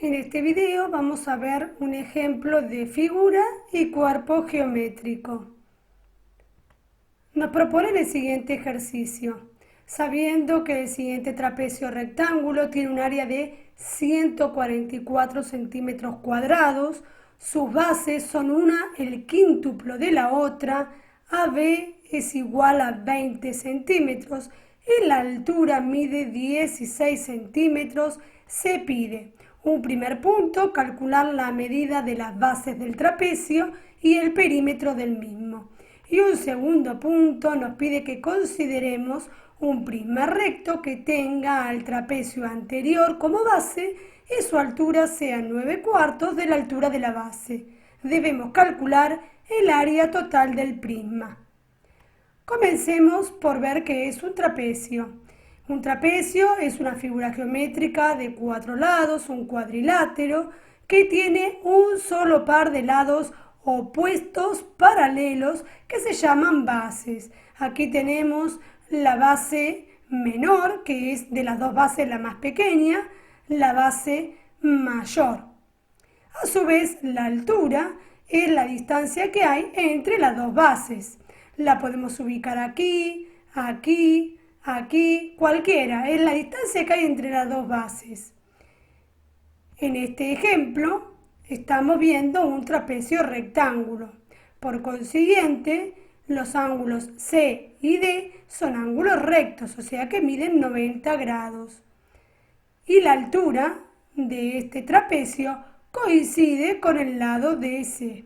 En este video vamos a ver un ejemplo de figura y cuerpo geométrico. Nos proponen el siguiente ejercicio, sabiendo que el siguiente trapecio rectángulo tiene un área de 144 centímetros cuadrados, sus bases son una el quíntuplo de la otra, AB es igual a 20 centímetros y la altura mide 16 centímetros, se pide un primer punto, calcular la medida de las bases del trapecio y el perímetro del mismo. Y un segundo punto nos pide que consideremos un prisma recto que tenga al trapecio anterior como base y su altura sea 9/4 de la altura de la base. Debemos calcular el área total del prisma. Comencemos por ver qué es un trapecio. Un trapecio es una figura geométrica de 4 lados, un cuadrilátero, que tiene un solo par de lados opuestos paralelos que se llaman bases. Aquí tenemos la base menor, que es de las dos bases la más pequeña, la base mayor. A su vez, la altura es la distancia que hay entre las dos bases. La podemos ubicar aquí, aquí, aquí, cualquiera. Es la distancia que hay entre las dos bases. En este ejemplo estamos viendo un trapecio rectángulo. Por consiguiente, los ángulos C y D son ángulos rectos, o sea que miden 90 grados. Y la altura de este trapecio coincide con el lado DC.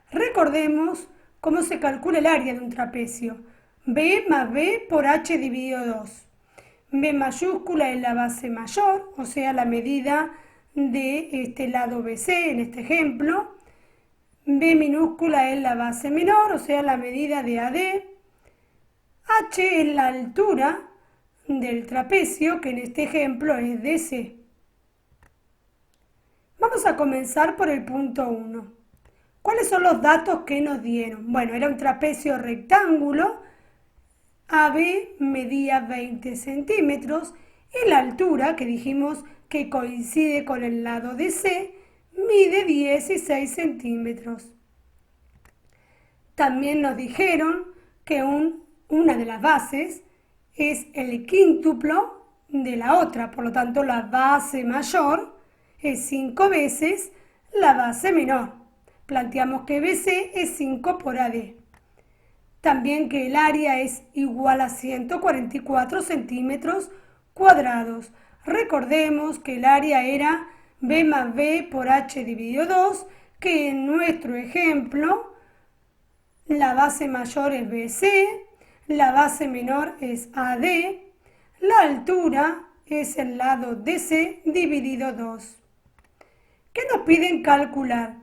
Recordemos cómo se calcula el área de un trapecio. B más B por H dividido 2. B mayúscula es la base mayor, o sea la medida de este lado BC en este ejemplo. B minúscula es la base menor, o sea la medida de AD. H es la altura del trapecio, que en este ejemplo es DC. Vamos a comenzar por el punto 1. ¿Cuáles son los datos que nos dieron? Bueno, era un trapecio rectángulo, AB medía 20 centímetros y la altura, que dijimos que coincide con el lado DC, mide 16 centímetros. También nos dijeron que una de las bases es el quíntuplo de la otra, por lo tanto la base mayor es 5 veces la base menor. Planteamos que BC es 5 por AD. También que el área es igual a 144 centímetros cuadrados. Recordemos que el área era B más B por H dividido 2, que en nuestro ejemplo la base mayor es BC, la base menor es AD, la altura es el lado DC dividido 2. ¿Qué nos piden calcular?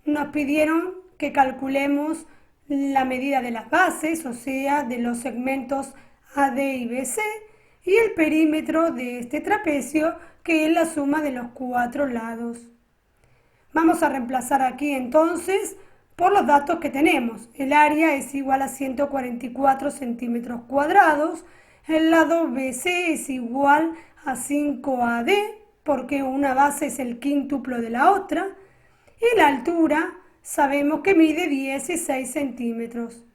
Nos pidieron que calculemos la medida de las bases, o sea, de los segmentos AD y BC, y el perímetro de este trapecio, que es la suma de los 4 lados. Vamos a reemplazar aquí entonces por los datos que tenemos. El área es igual a 144 centímetros cuadrados, el lado BC es igual a 5AD, porque una base es el quíntuplo de la otra, y la altura sabemos que mide 16 centímetros.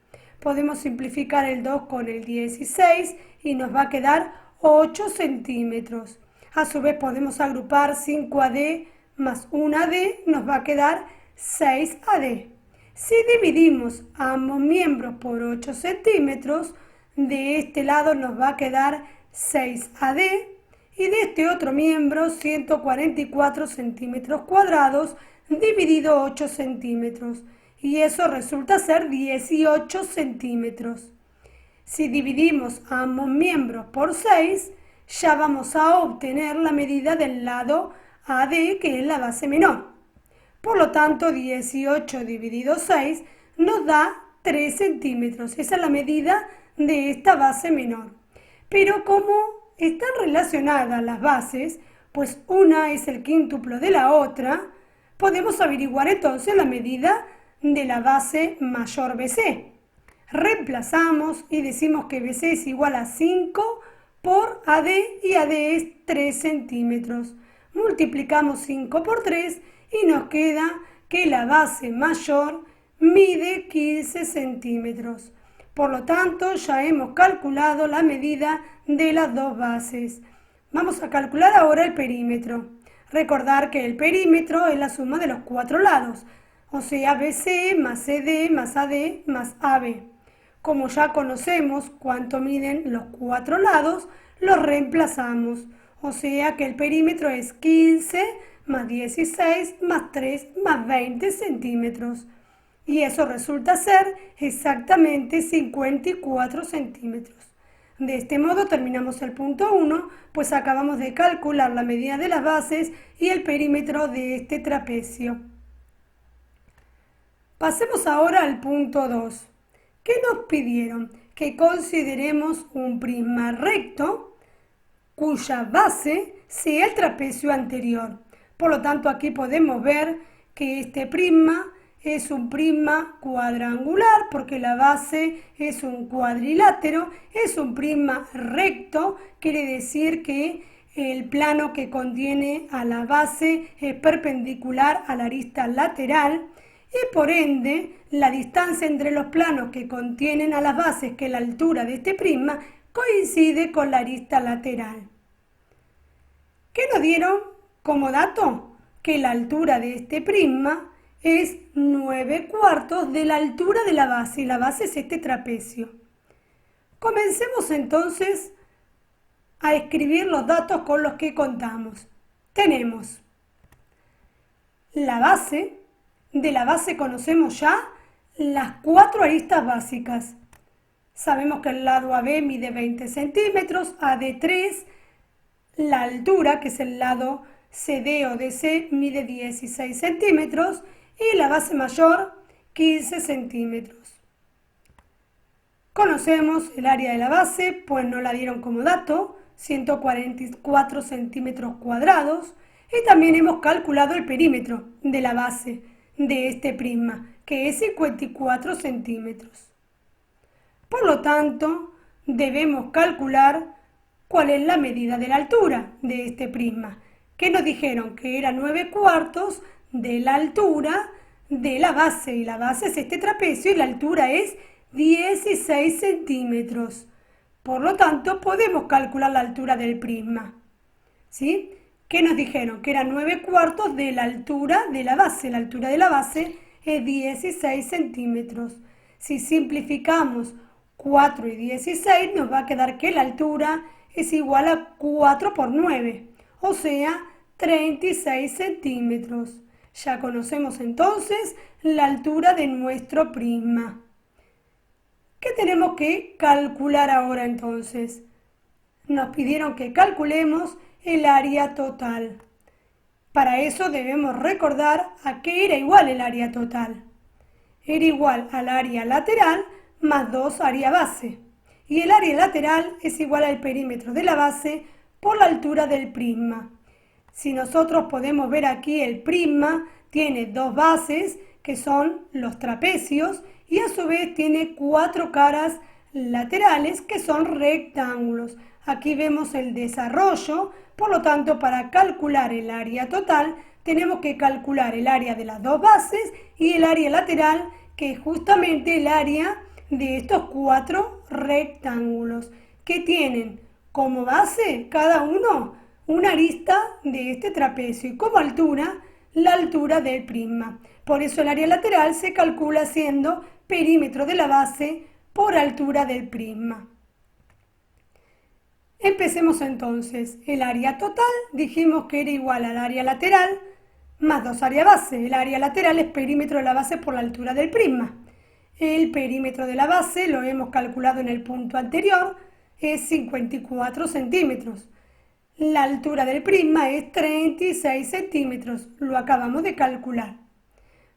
Podemos simplificar el 2 con el 16 y nos va a quedar 8 centímetros. A su vez podemos agrupar 5AD más 1AD, nos va a quedar 6AD. Si dividimos ambos miembros por 8 centímetros, de este lado nos va a quedar 6AD y de este otro miembro 144 centímetros cuadrados dividido 8 centímetros, y eso resulta ser 18 centímetros. Si dividimos ambos miembros por 6, ya vamos a obtener la medida del lado AD, que es la base menor. Por lo tanto, 18 dividido 6 nos da 3 centímetros. Esa es la medida de esta base menor. Pero como están relacionadas las bases, pues una es el quíntuplo de la otra, podemos averiguar entonces la medida de la base mayor BC. Reemplazamos y decimos que BC es igual a 5 por AD y AD es 3 centímetros. multiplicamos 5 por 3 y nos queda que la base mayor mide 15 centímetros. Por lo tanto, ya hemos calculado la medida de las dos bases. Vamos a calcular ahora el perímetro. Recordar que el perímetro es la suma de los cuatro lados, o sea, BC más CD más AD más AB. Como ya conocemos cuánto miden los cuatro lados, los reemplazamos. O sea que el perímetro es 15 más 16 más 3 más 20 centímetros. Y eso resulta ser exactamente 54 centímetros. De este modo terminamos el punto 1, pues acabamos de calcular la medida de las bases y el perímetro de este trapecio. Pasemos ahora al punto 2. ¿Qué nos pidieron? Que consideremos un prisma recto cuya base sea el trapecio anterior. Por lo tanto, aquí podemos ver que este prisma es un prisma cuadrangular porque la base es un cuadrilátero, es un prisma recto, quiere decir que el plano que contiene a la base es perpendicular a la arista lateral y por ende la distancia entre los planos que contienen a las bases, que es la altura de este prisma, coincide con la arista lateral. ¿Qué nos dieron como dato? Que la altura de este prisma es 9/4 de la altura de la base, y la base es este trapecio. Comencemos entonces a escribir los datos con los que contamos. Tenemos la base, de la base conocemos ya las cuatro aristas básicas. Sabemos que el lado AB mide 20 centímetros, AD 3, la altura, que es el lado CD o DC, mide 16 centímetros, y la base mayor 15 centímetros. Conocemos el área de la base, pues nos la dieron como dato, 144 centímetros cuadrados, y también hemos calculado el perímetro de la base de este prisma, que es 54 centímetros. Por lo tanto, debemos calcular cuál es la medida de la altura de este prisma, que nos dijeron que era 9/4 de la altura de la base, y la base es este trapecio y la altura es 16 centímetros. Por lo tanto, podemos calcular la altura del prisma. ¿Sí? ¿Qué nos dijeron? Que era 9/4 de la altura de la base. La altura de la base es 16 centímetros. Si simplificamos 4 y 16, nos va a quedar que la altura es igual a 4 por 9, o sea, 36 centímetros. Ya conocemos entonces la altura de nuestro prisma. ¿Qué tenemos que calcular ahora entonces? Nos pidieron que calculemos el área total. Para eso debemos recordar a qué era igual el área total. Era igual al área lateral más 2 área base. Y el área lateral es igual al perímetro de la base por la altura del prisma. Si nosotros podemos ver aquí, el prisma tiene dos bases que son los trapecios y a su vez tiene cuatro caras laterales que son rectángulos. Aquí vemos el desarrollo, por lo tanto para calcular el área total tenemos que calcular el área de las dos bases y el área lateral, que es justamente el área de estos cuatro rectángulos que tienen como base cada uno una arista de este trapecio y como altura la altura del prisma. Por eso el área lateral se calcula siendo perímetro de la base por altura del prisma. Empecemos entonces. El área total dijimos que era igual al área lateral más 2 área base. El área lateral es perímetro de la base por la altura del prisma. El perímetro de la base lo hemos calculado en el punto anterior, es 54 centímetros. La altura del prisma es 36 centímetros, lo acabamos de calcular.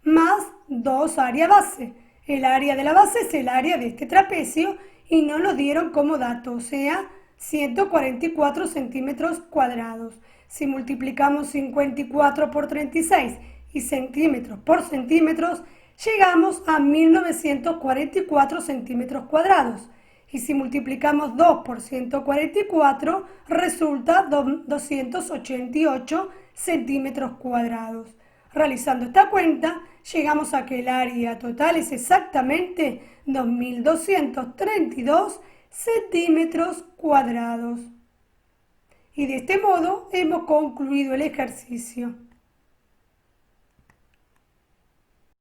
Más 2 área base. El área de la base es el área de este trapecio y nos lo dieron como dato, o sea, 144 centímetros cuadrados. Si multiplicamos 54 por 36 y centímetros por centímetros, llegamos a 1944 centímetros cuadrados. Y si multiplicamos 2 por 144, resulta 288 centímetros cuadrados. Realizando esta cuenta, llegamos a que el área total es exactamente 2.232 centímetros cuadrados. Y de este modo hemos concluido el ejercicio.